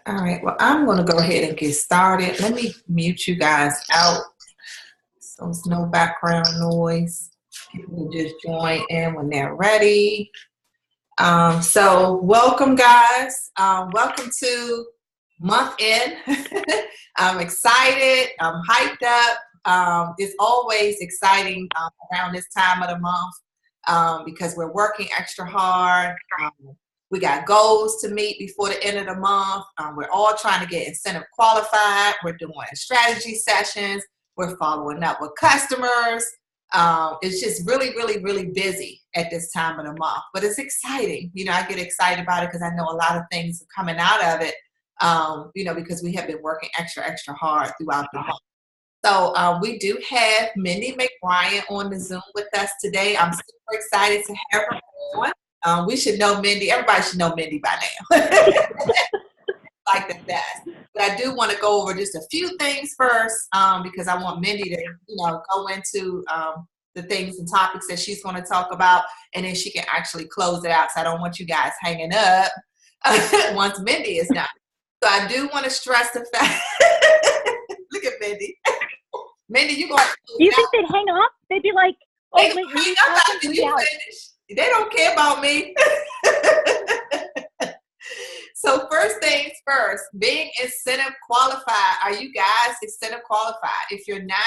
All right, well, I'm going to go ahead and get started. Let me mute you guys out so there's no background noise. People will just join in when they're ready. So welcome, guys. Welcome to month end. I'm excited. I'm hyped up. It's always exciting around this time of the month because we're working extra hard. We got goals to meet before the end of the month. We're all trying to get incentive qualified. We're doing strategy sessions. We're following up with customers. It's just really busy at this time of the month, but it's exciting. You know, I get excited about it because I know a lot of things are coming out of it, because we have been working extra hard throughout the month. So we do have Mindy McBrien on the Zoom with us today. I'm super excited to have her on. We should know Mindy. Everybody should know Mindy by now. Like the best. But I do want to go over just a few things first because I want Mindy to, go into the things and topics that she's going to talk about, and then she can actually close it out. So I don't want you guys hanging up once Mindy is done. So I do want to stress the fact. Look at Mindy. Mindy, you going to you think they'd hang up? They'd be like, "Oh, they wait, hang up after you finish. They don't care about me." So first things first, being incentive qualified. Are you guys incentive qualified? If you're not,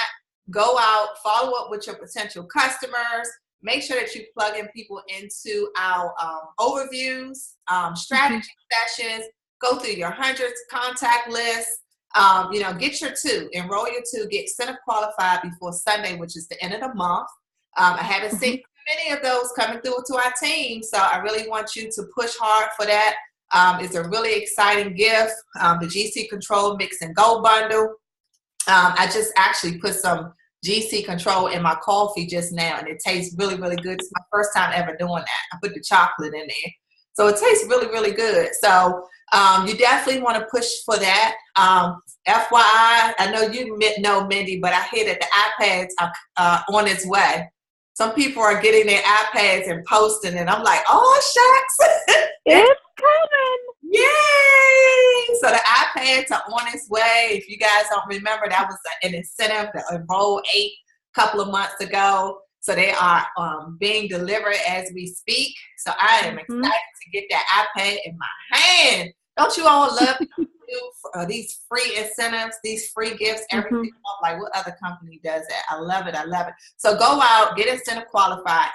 go out, follow up with your potential customers. Make sure that you plug in people into our overviews, strategy sessions. Go through your hundreds contact lists. Get your two, enroll your two, get incentive qualified before Sunday, which is the end of the month. I haven't seen many of those coming through to our team, so I really want you to push hard for that. It's a really exciting gift, the GC Control Mix and Go bundle. I just actually put some GC Control in my coffee just now, and it tastes really good. It's my first time ever doing that. I put the chocolate in there. So it tastes really good. So you definitely want to push for that. FYI, I know you know, Mindy, but I hear that the iPads are on its way. Some people are getting their iPads and posting, and I'm like, oh, shucks. It's coming. Yay! So the iPads are on its way. If you guys don't remember, that was an incentive that Enroll 8 a couple of months ago. So they are being delivered as we speak. So I am excited to get that iPad in my hand. Don't you all love these free incentives, these free gifts, everything? Like, what other company does that? I love it. So go out, get incentive qualified,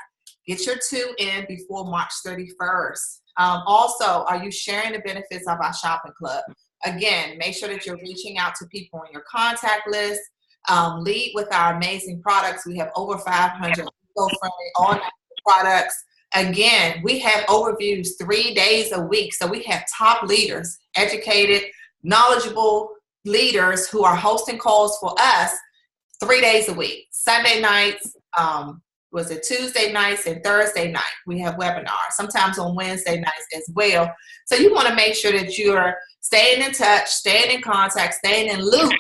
get your two in before March 31st. Also, are you sharing the benefits of our shopping club? Again, make sure that you're reaching out to people on your contact list. Lead with our amazing products. We have over 500 eco-friendly, all-natural products. Again, we have overviews 3 days a week. So we have top leaders, educated, knowledgeable leaders who are hosting calls for us 3 days a week. Sunday nights, Tuesday nights and Thursday night. We have webinars, sometimes on Wednesday nights as well. So you want to make sure that you're staying in touch, staying in contact, staying in loop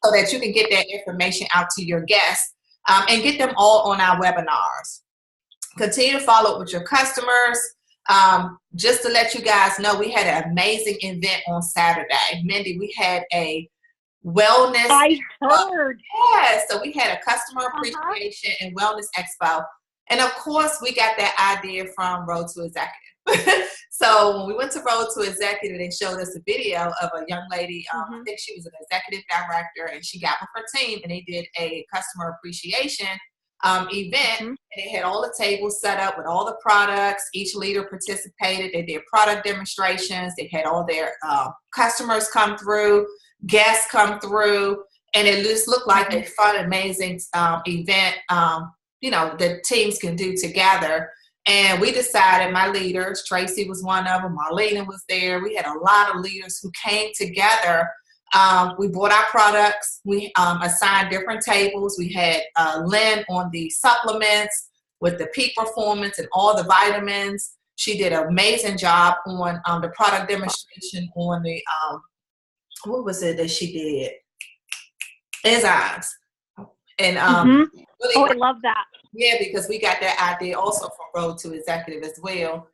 so that you can get that information out to your guests and get them all on our webinars. Continue to follow up with your customers. Just to let you guys know, we had an amazing event on Saturday. Mindy, we had a wellness. I heard. Yeah, so we had a customer appreciation and wellness expo. And of course, we got that idea from Road to Executive. So when we went to Road to Executive, they showed us a video of a young lady. I think she was an executive director, and she got with her team, and they did a customer appreciation event, and they had all the tables set up with all the products. Each leader participated. They did product demonstrations. They had all their customers come through, guests come through, and it just looked like a fun, amazing event, that teams can do together. And we decided, my leaders, Tracy was one of them, Marlena was there. We had a lot of leaders who came together. We bought our products. We assigned different tables. We had Lynn on the supplements with the peak performance and all the vitamins. She did an amazing job on the product demonstration on the, what was it that she did? Enzymes. And really, I love that. Yeah, because we got that idea also from Road to Executive as well.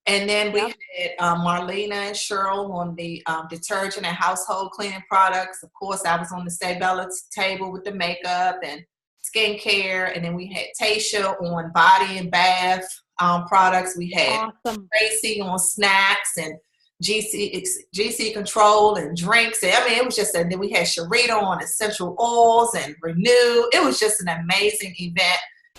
And then we Yep. had Marlena and Cheryl on the detergent and household cleaning products. Of course, I was on the Say Bella's table with the makeup and skincare. And then we had Tasha on body and bath products. We had Awesome. Tracy on snacks and GC control and drinks. I mean, it was just, and then we had Sharita on essential oils and Renew. It was just an amazing event.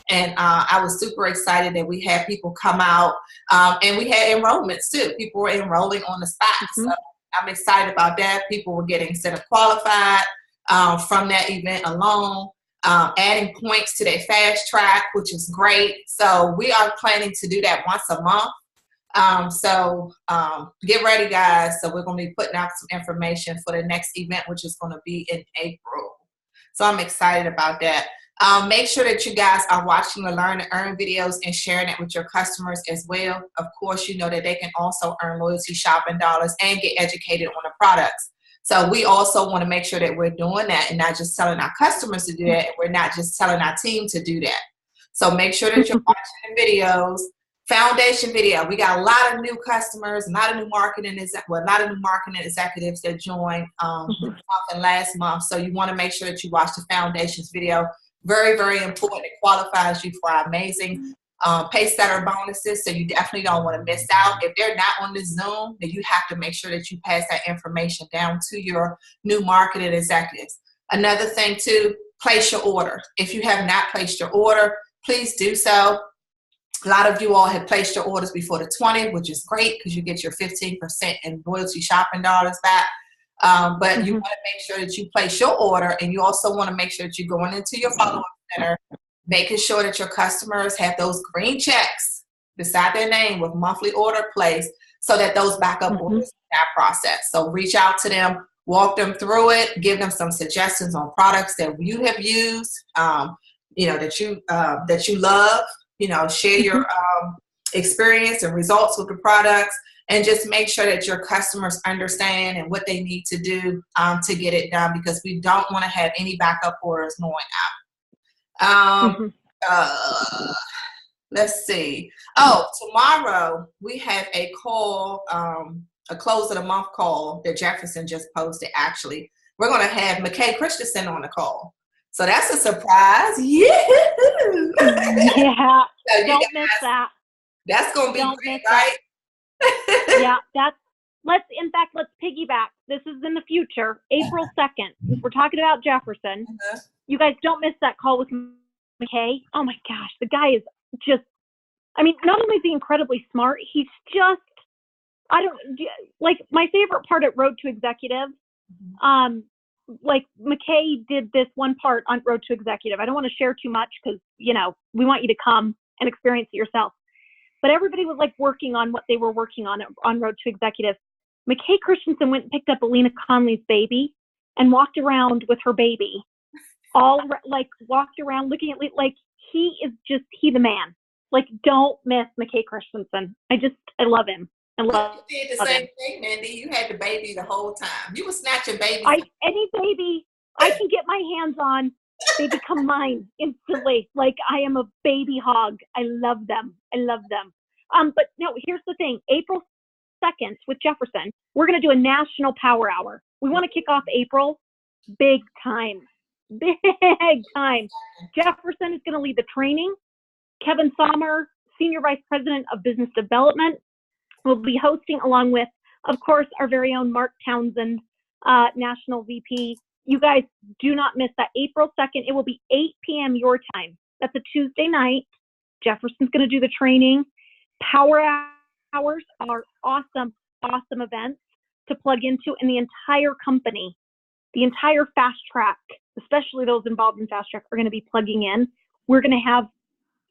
And I was super excited that we had people come out, and we had enrollments too. People were enrolling on the spot. Mhm. So I'm excited about that. People were getting incentive qualified from that event alone, adding points to their fast track, which is great. So we are planning to do that once a month. So get ready, guys. So we're going to be putting out some information for the next event, which is going to be in April. So I'm excited about that. Make sure that you guys are watching the Learn and Earn videos and sharing it with your customers as well. Of course, you know that they can also earn loyalty shopping dollars and get educated on the products. So we also want to make sure that we're doing that and not just telling our customers to do that. And we're not just telling our team to do that. So make sure that you're watching the videos. Foundation video. We got a lot of new customers, a lot of new marketing executives that joined this month and last month. So you want to make sure that you watch the foundations video. Very, very important. It qualifies you for our amazing pay setter bonuses. So you definitely don't want to miss out. If they're not on the Zoom, then you have to make sure that you pass that information down to your new marketing executives. Another thing too, place your order. If you have not placed your order, please do so. A lot of you all have placed your orders before the 20th, which is great because you get your 15% in loyalty shopping dollars back. But you want to make sure that you place your order, and you also want to make sure that you're going into your follow-up center, making sure that your customers have those green checks beside their name with monthly order placed so that those backup orders in that process. So reach out to them, walk them through it, give them some suggestions on products that you have used, that you love. Share your experience and results with the products, and just make sure that your customers understand and what they need to do to get it done, because we don't want to have any backup orders going out. Let's see. Oh, tomorrow we have a call, a close of the month call that Jefferson just posted. Actually, we're going to have McKay Christensen on the call. So that's a surprise. Yeah. Yeah. So Don't miss that. That's going to be Don't great, miss right? Yeah, let's piggyback. This is in the future, April 2nd. We're talking about Jefferson. You guys don't miss that call with McKay. Oh my gosh, the guy is just, not only is he incredibly smart, he's just, my favorite part at Road to Executive, McKay did this one part on Road to Executive. I don't want to share too much because, we want you to come and experience it yourself. But everybody was working on what they were working on Road to Executive. McKay Christensen went and picked up Alina Conley's baby and walked around with her baby. Walked around looking at, he the man. Don't miss McKay Christensen. I love him. You did the same thing, Mindy. You had the baby the whole time. You were snatching babies. Any baby I can get my hands on, they become mine instantly. I am a baby hog. I love them. But no, here's the thing. April 2nd with Jefferson, we're going to do a national power hour. We want to kick off April big time. Jefferson is going to lead the training. Kevin Sommer, Senior Vice President of Business Development, will be hosting, along with, of course, our very own Mark Townsend, National VP. You guys do not miss that. April 2nd, it will be 8 p.m. your time. That's a Tuesday night. Jefferson's going to do the training. Power hours are awesome events to plug into, and the entire company, the entire fast track, especially those involved in fast track, are going to be plugging in. We're going to have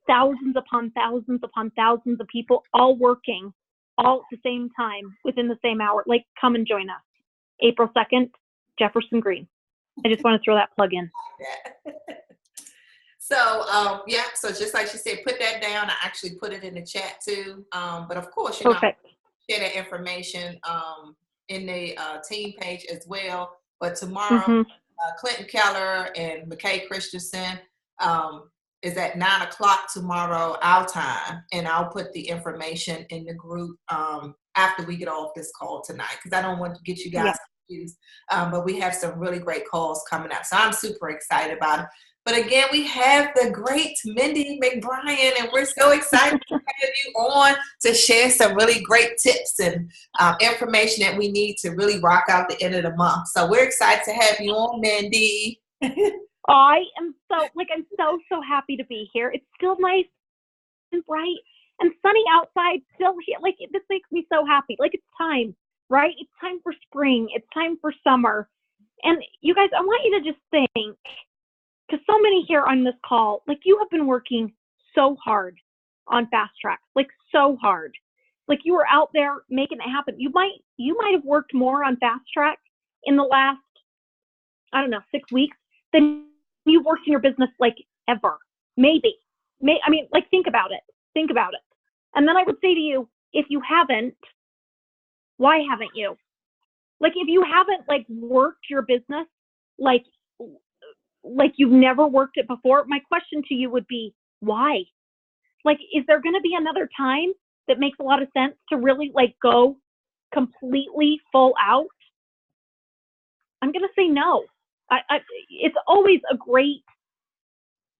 thousands upon thousands upon thousands of people all working all at the same time within the same hour. Come and join us. April 2nd, Jefferson Green. I just want to throw that plug in. So, so just like she said, put that down. I actually put it in the chat too. But of course, Perfect. Share that information in the team page as well. But tomorrow, Clinton Keller and McKay Christensen, is at 9 o'clock tomorrow, our time, and I'll put the information in the group after we get off this call tonight, because I don't want to get you Yeah. guys confused. But we have some really great calls coming up, so I'm super excited about it. But again, we have the great Mindy McBrien, and we're so excited to have you on to share some really great tips and information that we need to really rock out the end of the month. So we're excited to have you on, Mindy. I am I'm so happy to be here. It's still nice and bright and sunny outside still here. Like, this makes me so happy. Like, it's time, right? It's time for spring. It's time for summer. And you guys, I want you to just think, because so many here on this call, like, you have been working so hard on Fast Track, like, so hard. Like, you were out there making it happen. You might have worked more on Fast Track in the last, I don't know, 6 weeks than you've worked in your business, like, ever. Maybe. I mean, like, think about it. Think about it. And then I would say to you, if you haven't, why haven't you? Like, if you haven't, like, worked your business, like you've never worked it before, my question to you would be, why? Like, is there going to be another time that makes a lot of sense to really, like, go completely full out? I'm going to say no. It's always a great,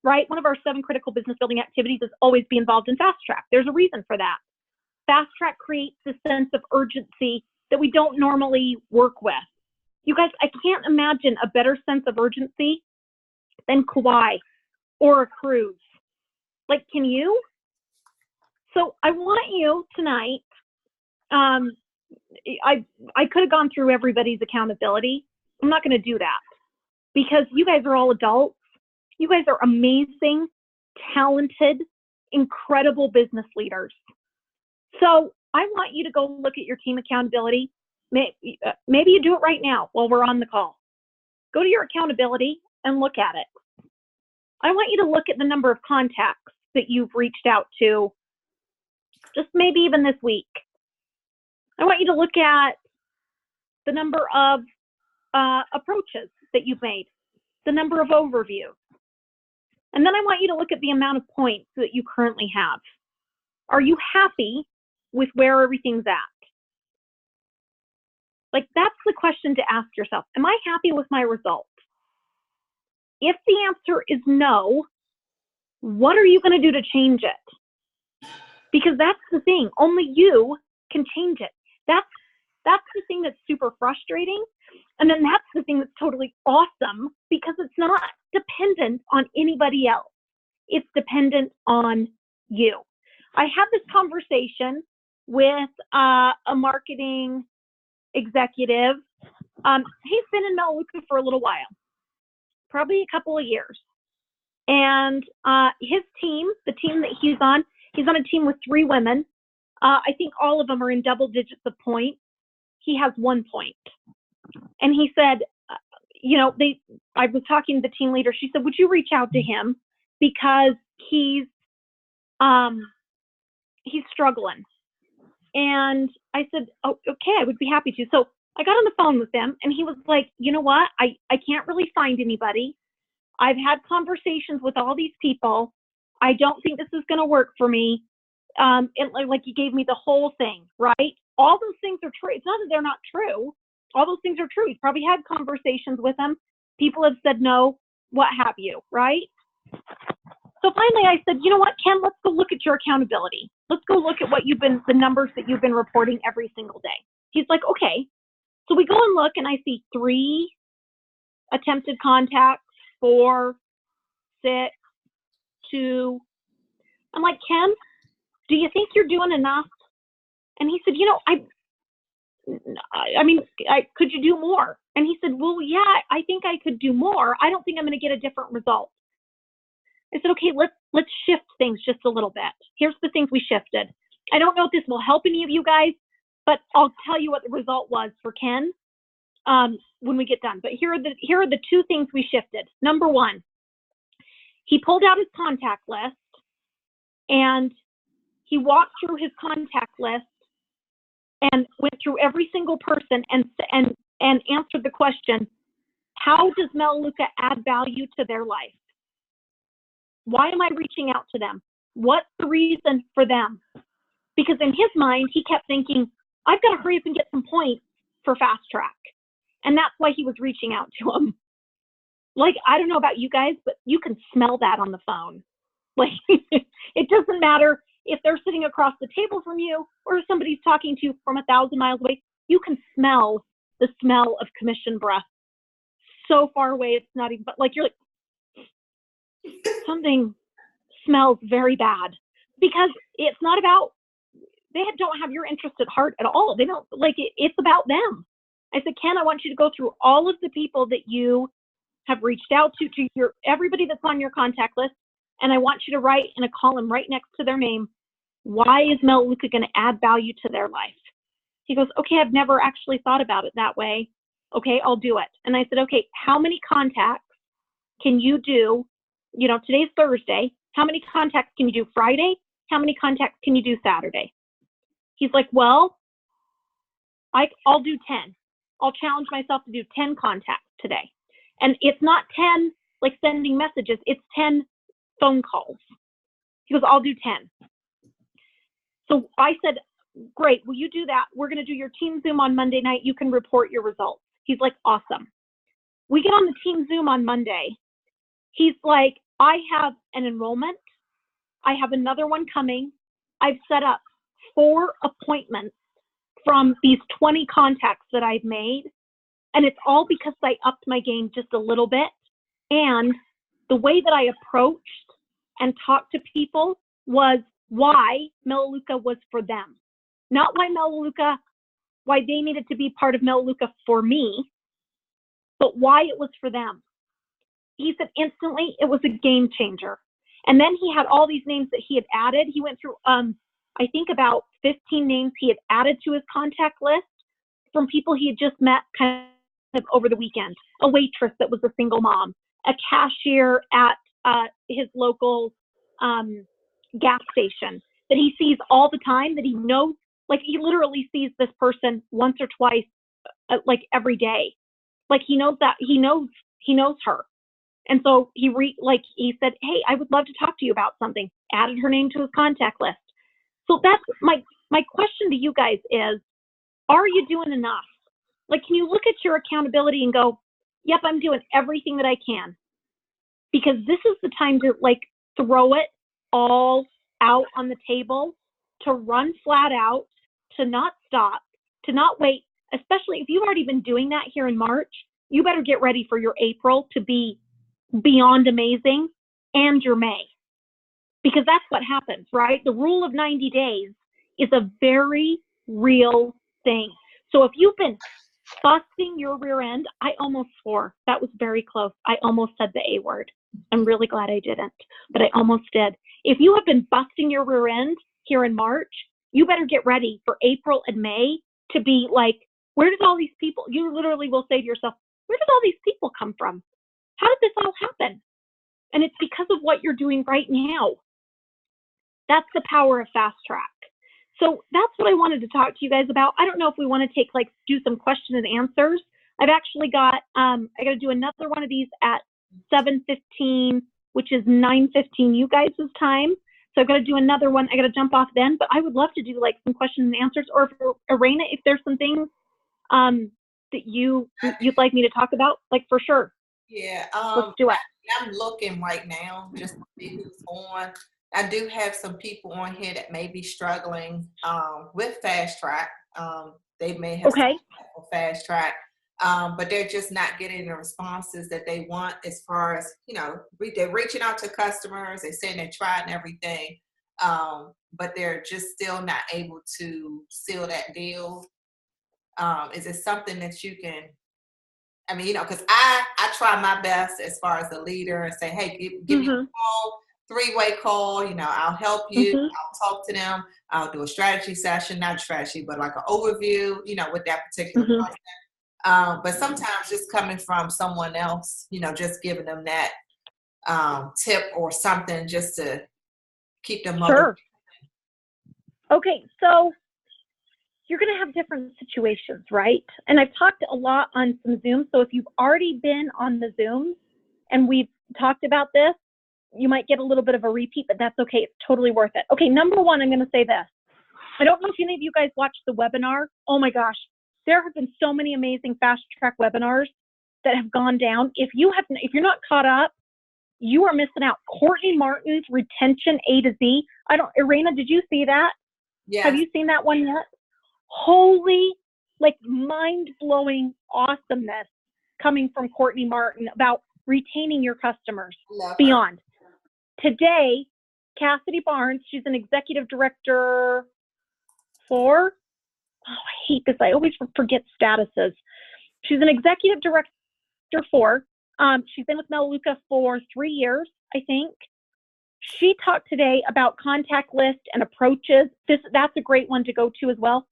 right? One of our 7 critical business building activities is always be involved in Fast Track. There's a reason for that. Fast Track creates this sense of urgency that we don't normally work with. You guys, I can't imagine a better sense of urgency than Kauai or a cruise. Like, can you? So I want you tonight, I could have gone through everybody's accountability. I'm not going to do that, because you guys are all adults. You guys are amazing, talented, incredible business leaders. So I want you to go look at your team accountability. Maybe you do it right now while we're on the call. Go to your accountability and look at it. I want you to look at the number of contacts that you've reached out to, just maybe even this week. I want you to look at the number of approaches that you've made, the number of overviews. And then I want you to look at the amount of points that you currently have. Are you happy with where everything's at? Like, that's the question to ask yourself. Am I happy with my results? If the answer is no, what are you going to do to change it? Because that's the thing. Only you can change it. That's the thing that's super frustrating. And then that's the thing that's totally awesome, because it's not dependent on anybody else. It's dependent on you. I had this conversation with a marketing executive. He's been in Melaleuca for a little while, probably a couple of years. And his team, the team that he's on a team with 3 women. I think all of them are in double digits of points. He has 1 point. And he said, I was talking to the team leader. She said, would you reach out to him, because he's struggling. And I said, oh, okay, I would be happy to. So I got on the phone with him, and he was like, you know what? I can't really find anybody. I've had conversations with all these people. I don't think this is going to work for me. Like, he gave me the whole thing, right? All those things are true. It's not that they're not true. All those things are true. He's probably had conversations with them. People have said no, what have you, right? So finally I said, you know what, Ken, let's go look at your accountability. Let's go look at the numbers that you've been reporting every single day. He's like, okay. So we go and look, and I see 3 attempted contacts, 4, 6, 2. I'm like, Ken, do you think you're doing enough? And he said, could you do more? And he said, well, yeah, I think I could do more. I don't think I'm going to get a different result. I said, okay, let's shift things just a little bit. Here's the things we shifted. I don't know if this will help any of you guys, but I'll tell you what the result was for Ken when we get done. But here are the 2 things we shifted. Number 1, he pulled out his contact list, and he walked through his contact list and went through every single person and answered the question, how does Melaleuca add value to their life? Why am I reaching out to them? What's the reason for them? Because in his mind, he kept thinking, I've got to hurry up and get some points for fast track. And that's why he was reaching out to him. Like, I don't know about you guys, but you can smell that on the phone. Like, it doesn't matter if they're sitting across the table from you or if somebody's talking to you from 1,000 miles away. You can smell the smell of commission breath so far away. It's not even, but like, you're like, something smells very bad, because it's not about, they don't have your interest at heart at all. They don't, like, it's about them. I said, Ken, I want you to go through all of the people that you have reached out to your, everybody that's on your contact list. And I want you to write in a column right next to their name, why is Melaleuca going to add value to their life? He goes, okay, I've never actually thought about it that way. Okay, I'll do it. And I said, okay, how many contacts can you do? You know, today's Thursday. How many contacts can you do Friday? How many contacts can you do Saturday? He's like, well, I'll do 10. I'll challenge myself to do 10 contacts today. And it's not 10 like sending messages, it's 10 phone calls. He goes, I'll do 10. So I said, great, will you do that? We're going to do your team Zoom on Monday night. You can report your results. He's like, awesome. We get on the team Zoom on Monday. He's like, I have an enrollment. I have another one coming. I've set up 4 appointments from these 20 contacts that I've made. And it's all because I upped my game just a little bit. And the way that I approached and talked to people was why Melaleuca was for them. Not why they needed to be part of Melaleuca for me, but why it was for them. He said instantly it was a game changer. And then he had all these names that he had added. He went through, I think about 15 names he had added to his contact list from people he had just met kind of over the weekend. A waitress that was a single mom, a cashier at his local gas station that he sees all the time, that he knows, like he literally sees this person once or twice, like every day. Like he knows her. And so he said, hey, I would love to talk to you about something. Added her name to his contact list. So that's my question to you guys is, are you doing enough? Like, can you look at your accountability and go, yep, I'm doing everything that I can? Because this is the time to like throw it all out on the table, to run flat out, to not stop, to not wait, especially if you've already been doing that here in March. You better get ready for your April to be beyond amazing, and your May, because that's what happens, right? The rule of 90 days is a very real thing. So if you've been busting your rear end, I almost swore. That was very close. I almost said the A word. I'm really glad I didn't, but I almost did. If you have been busting your rear end here in March, you better get ready for April and May to be like, where did all these people, you literally will say to yourself, where did all these people come from? How did this all happen? And it's because of what you're doing right now. That's the power of fast track. So that's what I wanted to talk to you guys about. I don't know if we want to do some question and answers. I've actually got, I got to do another one of these at 7:15, which is 9:15 you guys' time. So I've got to do another one. I got to jump off then, but I would love to do like some questions and answers, or if Arena, if there's some things that you'd like me to talk about, like for sure. Yeah, Let's do it. I'm looking right now just to see who's on. I do have some people on here that may be struggling with fast track. They may have fast track, but they're just not getting the responses that they want as far as, they're reaching out to customers, they're saying they're trying everything, but they're just still not able to seal that deal. Is it something that you can, because I try my best as far as a leader and say, hey, give me a call, 3-way call, I'll help you, I'll talk to them, I'll do a strategy session, not strategy, but like an overview, with that particular person. But sometimes just coming from someone else, just giving them that tip or something just to keep them motivated. Sure. Okay, so you're going to have different situations, right? And I've talked a lot on some Zooms. So if you've already been on the Zooms and we've talked about this, you might get a little bit of a repeat, but that's okay. It's totally worth it. Okay, number one, I'm going to say this. I don't know if any of you guys watched the webinar. Oh my gosh, there have been so many amazing fast track webinars that have gone down. If you're not caught up, you are missing out. Courtney Martin's Retention A to Z. Irena, did you see that? Yes. Have you seen that one yet? Holy, like mind-blowing awesomeness coming from Courtney Martin about retaining your customers. Beyond. Today, Cassidy Barnes, she's an executive director for, I hate this, I always forget statuses. She's an executive director for, she's been with Melaleuca for 3 years, I think. She talked today about contact list and approaches. That's a great one to go to as well.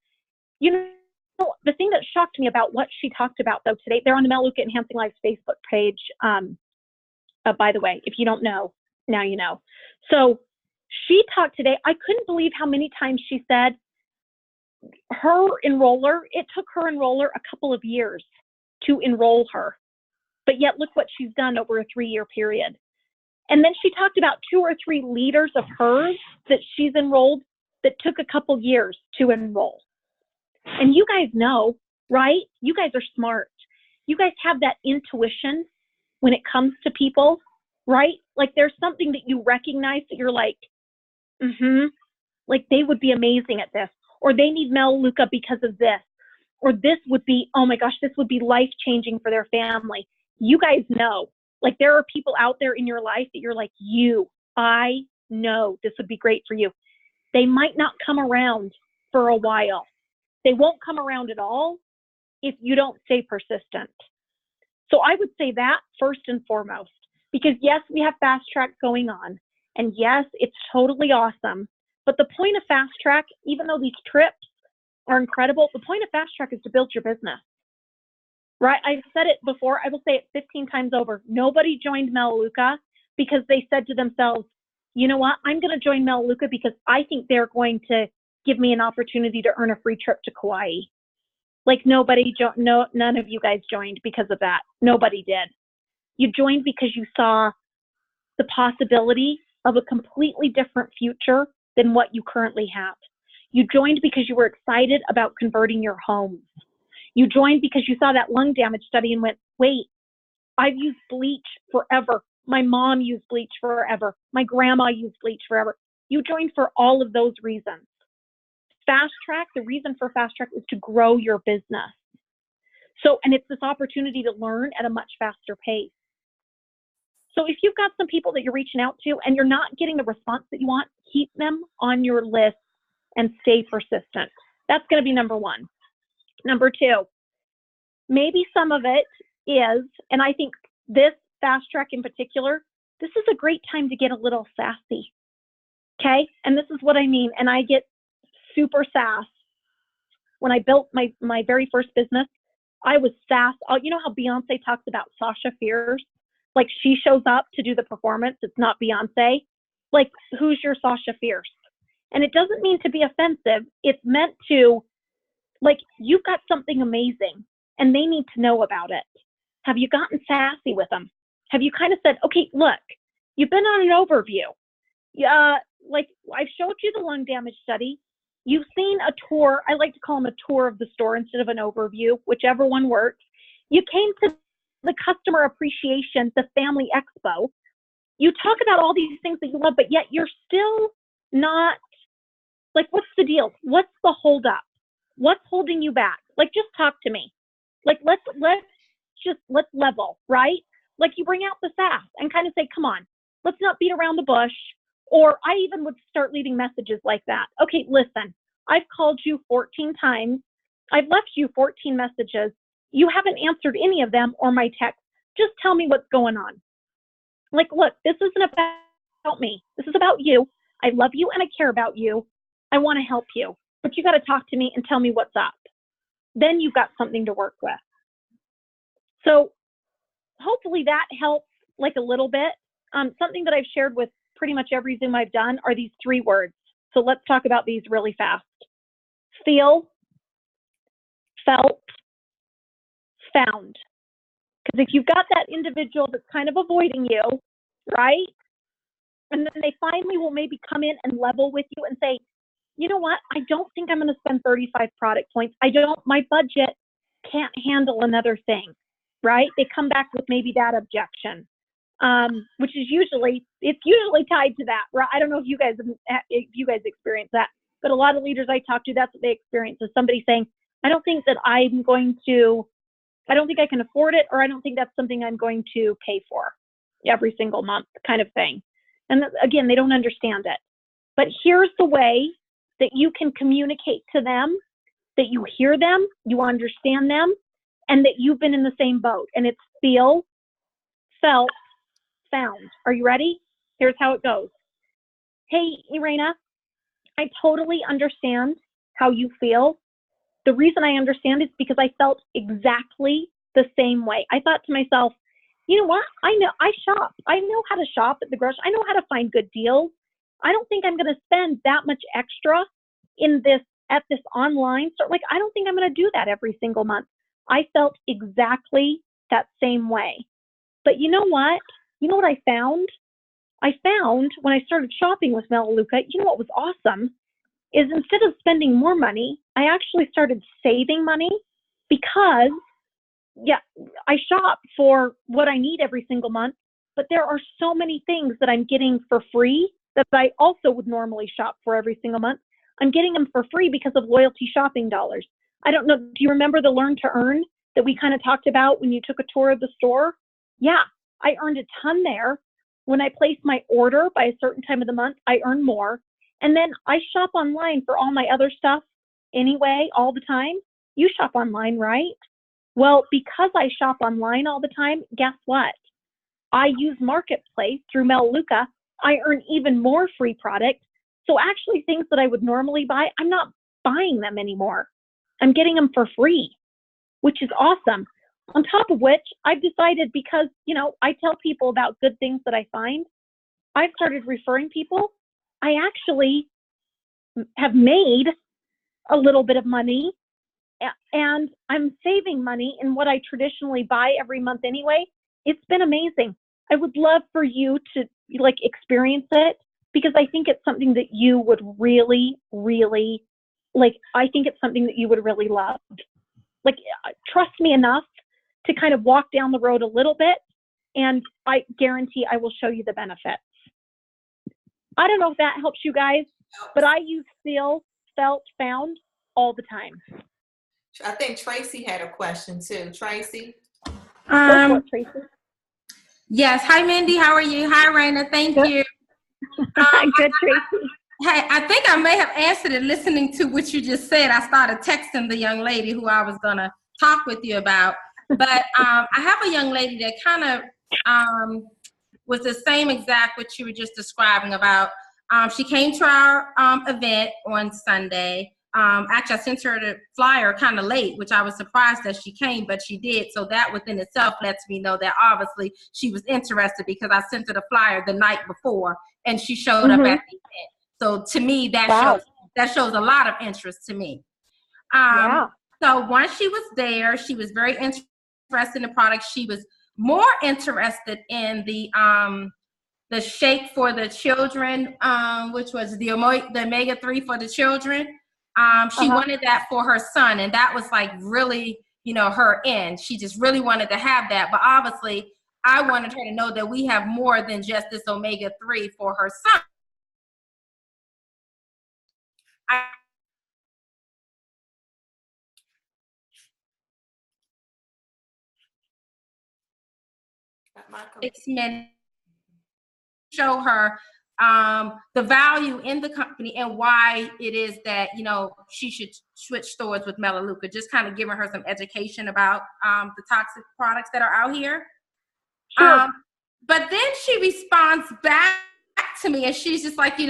You know, the thing that shocked me about what she talked about though today, they're on the Melaleuca Enhancing Lives Facebook page. By the way, if you don't know, now you know. So she talked today, I couldn't believe how many times she said her enroller, it took her enroller a couple of years to enroll her. But yet look what she's done over a 3-year period. And then she talked about 2 or 3 leaders of hers that she's enrolled that took a couple years to enroll. And you guys know, right? You guys are smart. You guys have that intuition when it comes to people, right? Like there's something that you recognize that you're like, like they would be amazing at this, or they need Melaleuca because of this, or this would be, oh my gosh, this would be life-changing for their family. You guys know, like there are people out there in your life that you're like, I know this would be great for you. They might not come around for a while. They won't come around at all if you don't stay persistent. So I would say that first and foremost, because yes, we have fast track going on, and yes, it's totally awesome. But the point of fast track, even though these trips are incredible, the point of fast track is to build your business. Right? I've said it before. I will say it 15 times over. Nobody joined Melaleuca because they said to themselves, you know what? I'm going to join Melaleuca because I think they're going to give me an opportunity to earn a free trip to Kauai. Like none of you guys joined because of that. Nobody did. You joined because you saw the possibility of a completely different future than what you currently have. You joined because you were excited about converting your homes. You joined because you saw that lung damage study and went, wait, I've used bleach forever. My mom used bleach forever. My grandma used bleach forever. You joined for all of those reasons. Fast track, the reason for fast track is to grow your business. So, and it's this opportunity to learn at a much faster pace. So if you've got some people that you're reaching out to and you're not getting the response that you want, keep them on your list and stay persistent. That's going to be number one. Number two, maybe some of it is, and I think this fast track in particular, this is a great time to get a little sassy. Okay. And this is what I mean. And I get super sass. When I built my very first business, I was sass. You know how Beyonce talks about Sasha Fierce? Like she shows up to do the performance. It's not Beyonce. Like who's your Sasha Fierce? And it doesn't mean to be offensive. It's meant to, like, you've got something amazing and they need to know about it. Have you gotten sassy with them? Have you kind of said, okay, look, you've been on an overview. Like I've showed you the lung damage study. You've seen a tour. I like to call them a tour of the store instead of an overview, whichever one works. You came to the customer appreciation, the family expo. You talk about all these things that you love, but yet you're still not, like, what's the deal? What's the holdup? What's holding you back? Like, just talk to me. Like, let's level, right? Like you bring out the sass and kind of say, come on, let's not beat around the bush. Or I even would start leaving messages like that. Okay, listen, I've called you 14 times. I've left you 14 messages. You haven't answered any of them or my text. Just tell me what's going on. Like, look, this isn't about me. This is about you. I love you and I care about you. I want to help you, but you got to talk to me and tell me what's up. Then you've got something to work with. So hopefully that helps like a little bit. Something that I've shared with pretty much every Zoom I've done are these 3 words. So let's talk about these really fast. Feel, felt, found. Because if you've got that individual that's kind of avoiding you, right? And then they finally will maybe come in and level with you and say, you know what? I don't think I'm going to spend 35 product points. My budget can't handle another thing, right? They come back with maybe that objection, which is usually tied to that, right? I don't know if you guys experience that, but a lot of leaders I talk to, that's what they experience, is somebody saying, I don't think I can afford it, or I don't think that's something I'm going to pay for every single month, kind of thing. And again, they don't understand it. But here's the way that you can communicate to them that you hear them, you understand them, and that you've been in the same boat. And it's feel, felt, found. Are you ready? Here's how it goes. Hey, Irena, I totally understand how you feel. The reason I understand is because I felt exactly the same way. I thought to myself, you know what? I shop. I know how to shop at the grocery. I know how to find good deals. I don't think I'm going to spend that much extra at this online store. Like, I don't think I'm going to do that every single month. I felt exactly that same way. But you know what? You know what I found? I found when I started shopping with Melaleuca, you know what was awesome is instead of spending more money, I actually started saving money because, yeah, I shop for what I need every single month, but there are so many things that I'm getting for free that I also would normally shop for every single month. I'm getting them for free because of loyalty shopping dollars. I don't know, do you remember the Learn to Earn that we kind of talked about when you took a tour of the store? Yeah, I earned a ton there. When I place my order by a certain time of the month, I earn more. And then I shop online for all my other stuff anyway, all the time. You shop online, right? Well, because I shop online all the time, guess what? I use Marketplace through Melaleuca. I earn even more free product. So actually things that I would normally buy, I'm not buying them anymore. I'm getting them for free, which is awesome. On top of which, I've decided, because, you know, I tell people about good things that I find, I've started referring people. I actually have made a little bit of money, and I'm saving money in what I traditionally buy every month anyway. It's been amazing. I would love for you to experience it, because I think it's something that you would really, really I think it's something that you would really love. Trust me enough to kind of walk down the road a little bit, and I guarantee I will show you the benefits. I don't know if that helps you guys, but I use feel, felt, found all the time. I think Tracy had a question too. Tracy? Go for it, Tracy. Yes. Hi, Mindy. How are you? Hi, Raina. Thank you. Good, Tracy. Hey, I think I may have answered it listening to what you just said. I started texting the young lady who I was going to talk with you about. But I have a young lady that kind of was the same exact what you were just describing about. She came to our event on Sunday. Actually, I sent her the flyer kind of late, which I was surprised that she came, but she did. So that within itself lets me know that obviously she was interested, because I sent her the flyer the night before and she showed up at the event. So to me, that shows a lot of interest to me. So once she was there, she was very interested in the product. She was more interested in the shake for the children, which was the omega-3 for the children. She wanted that for her son, and that was like really, her end. She just really wanted to have that. But obviously, I wanted her to know that we have more than just this omega-3 for her son. Show her the value in the company and why it is that she should switch stores with Melaleuca. Just kind of giving her some education about the toxic products that are out here. Sure. But then she responds back to me, and she's just like, she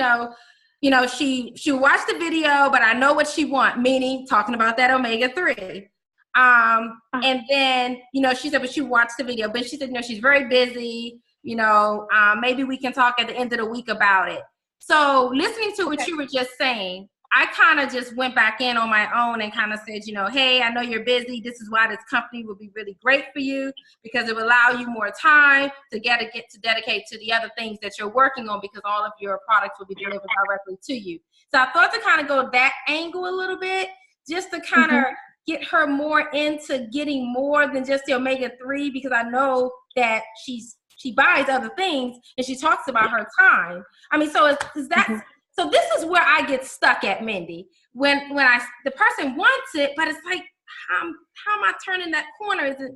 watched the video, but I know what she wants, meaning talking about that omega-3. And then, she said, but she watched the video, but she said, she's very busy, maybe we can talk at the end of the week about it. So listening to what you were just saying, I kind of just went back in on my own and kind of said, hey, I know you're busy. This is why this company would be really great for you, because it will allow you more time to get to dedicate to the other things that you're working on, because all of your products will be delivered directly to you. So I thought to kind of go that angle a little bit, just to kind of get her more into getting more than just the omega-3, because I know that she buys other things and she talks about her time. I mean, so is that, so this is where I get stuck at, Mindy, when the person wants it, but it's like, how am I turning that corner? Is it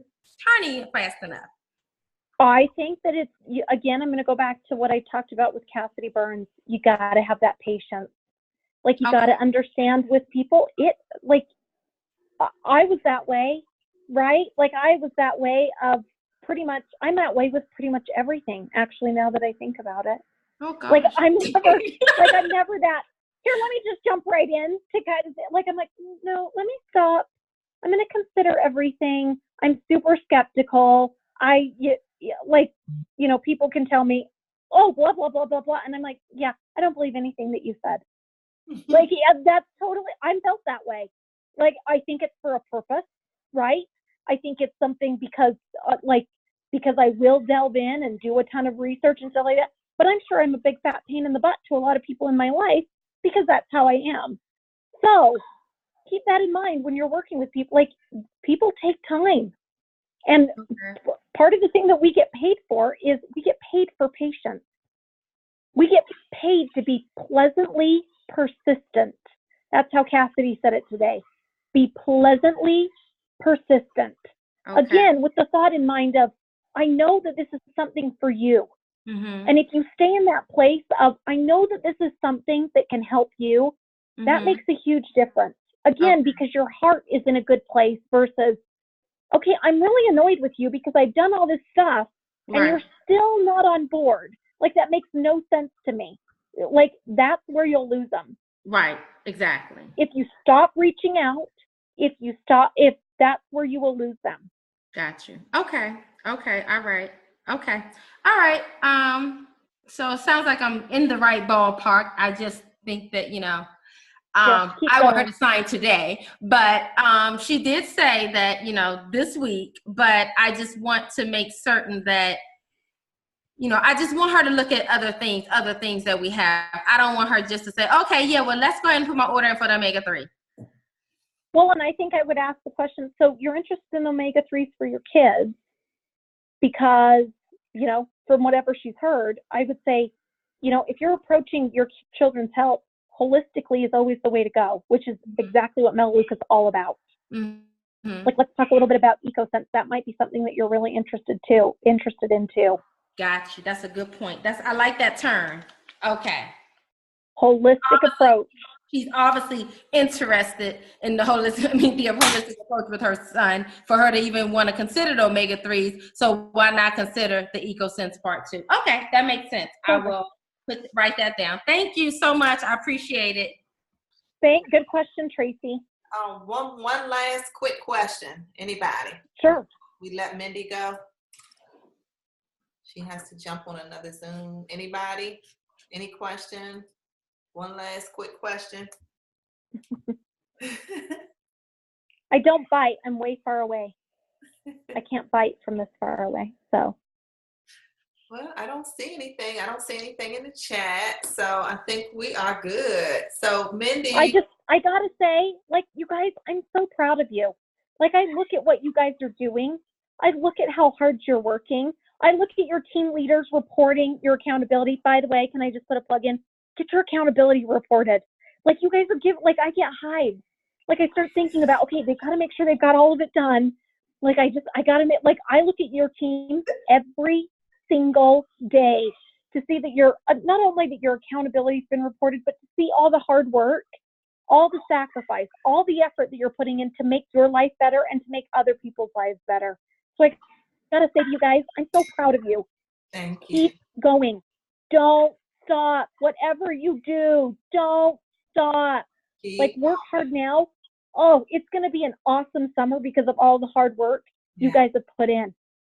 turning fast enough? I think that it's, again, I'm going to go back to what I talked about with Cassidy Burns. You got to have that patience. Like, you got to understand with people. I was that way, right? Like, I was that way of I'm that way with pretty much everything, actually, now that I think about it. Oh, gosh. Like, I'm never that, here, let me just jump right in to kind of, like, I'm like, no, let me stop. I'm going to consider everything. I'm super skeptical. People can tell me, oh, blah, blah, blah, blah, blah. And I'm like, yeah, I don't believe anything that you said. Like, yeah, that's totally, I'm built that way. Like, I think it's for a purpose, right? I think it's something because I will delve in and do a ton of research and stuff like that. But I'm sure I'm a big fat pain in the butt to a lot of people in my life, because that's how I am. So keep that in mind when you're working with people. Like, people take time. And part of the thing that we get paid for is we get paid for patience. We get paid to be pleasantly persistent. That's how Cassidy said it today. Be pleasantly persistent. Okay. Again, with the thought in mind of, I know that this is something for you. And if you stay in that place of, I know that this is something that can help you, that makes a huge difference. Again, because your heart is in a good place versus, okay, I'm really annoyed with you because I've done all this stuff and you're still not on board. Like, that makes no sense to me. Like, that's where you'll lose them. Right, exactly. If you stop reaching out, if that's where you will lose them. Got you. Okay. All right. Okay. All right. So it sounds like I'm in the right ballpark. I just think that, I want her to sign today, but she did say that, this week, but I just want to make certain that, I just want her to look at other things that we have. I don't want her just to say, okay, yeah, well, let's go ahead and put my order in for the omega-3. Well, and I think I would ask the question, so you're interested in omega-3s for your kids because, from whatever she's heard, I would say, if you're approaching your children's health holistically is always the way to go, which is exactly what Melaleuca is all about. Like, let's talk a little bit about EcoSense. That might be something that you're really interested in too. Got you. That's a good point. I like that term. Okay. Holistic approach. She's obviously interested in the holistic approach with her son for her to even want to consider the omega-3s. So why not consider the EcoSense part too? Okay, that makes sense. I will write that down. Thank you so much. I appreciate it. Good question, Tracy. One last quick question. Anybody? Sure. We let Mindy go. She has to jump on another Zoom. Anybody? Any questions? One last quick question. I don't bite. I'm way far away. I can't bite from this far away. So. Well, I don't see anything. I don't see anything in the chat. So I think we are good. So Mindy. I gotta say, like, you guys, I'm so proud of you. Like, I look at what you guys are doing. I look at how hard you're working. I look at your team leaders reporting your accountability. By the way, can I just put a plug in? Get your accountability reported. Like, you guys are like, I get hives. Like, I start thinking about, okay, they've got to make sure they've got all of it done. Like, I got to make, like, I look at your team every single day to see that not only that your accountability has been reported, but to see all the hard work, all the sacrifice, all the effort that you're putting in to make your life better and to make other people's lives better. So I got to say to you guys, I'm so proud of you. Thank you. Keep going. Don't stop. Whatever you do, don't stop. Like, work hard now. Oh, it's going to be an awesome summer because of all the hard work you guys have put in.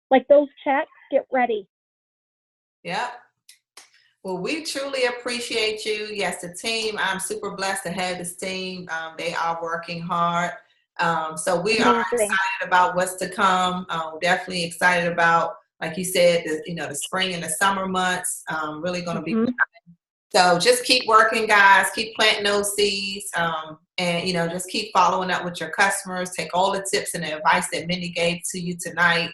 Like, those checks, get ready. Yeah. Well, we truly appreciate you. Yes, the team, I'm super blessed to have this team. They are working hard. So we are Amazing. excited about what's to come. Definitely excited about, like you said, the spring and the summer months. Really going to be. So just keep working, guys. Keep planting those seeds, and just keep following up with your customers. Take all the tips and the advice that Mindy gave to you tonight.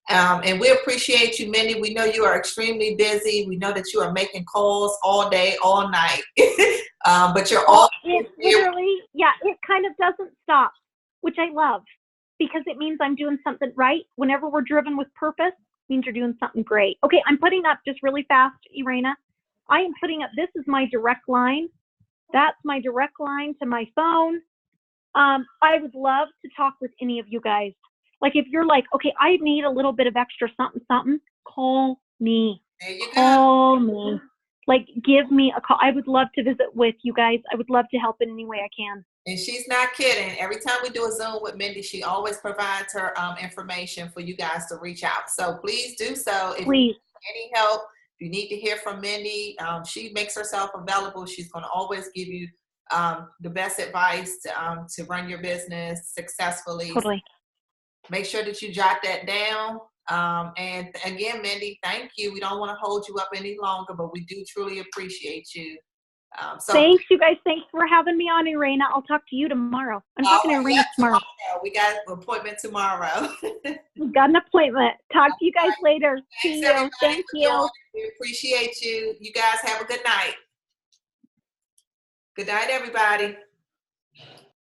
And we appreciate you, Mindy. We know you are extremely busy. We know that you are making calls all day, all night. But you're all. It literally, it kind of doesn't stop, which I love, because it means I'm doing something right. Whenever we're driven with purpose, it means you're doing something great. Okay, I'm putting up just really fast, Irena. I am putting up, this is my direct line. That's my direct line to my phone. I would love to talk with any of you guys. Like if you're like, okay, I need a little bit of extra something, call me. There you call me. Like give me a call. I would love to visit with you guys. I would love to help in any way I can. And she's not kidding. Every time we do a Zoom with Mindy, she always provides her information for you guys to reach out. So please do so. If you need any help, if you need to hear from Mindy, she makes herself available. She's going to always give you the best advice to run your business successfully. Totally. Make sure that you jot that down. And again, Mindy, thank you. We don't want to hold you up any longer, but we do truly appreciate you. Thanks, you guys. Thanks for having me on, Irena. I'll talk to you tomorrow. I'm talking to Irena tomorrow. We got an appointment tomorrow. We've got an appointment. Talk to you guys later. See you. Thank you. We appreciate you. You guys have a good night. Good night, everybody.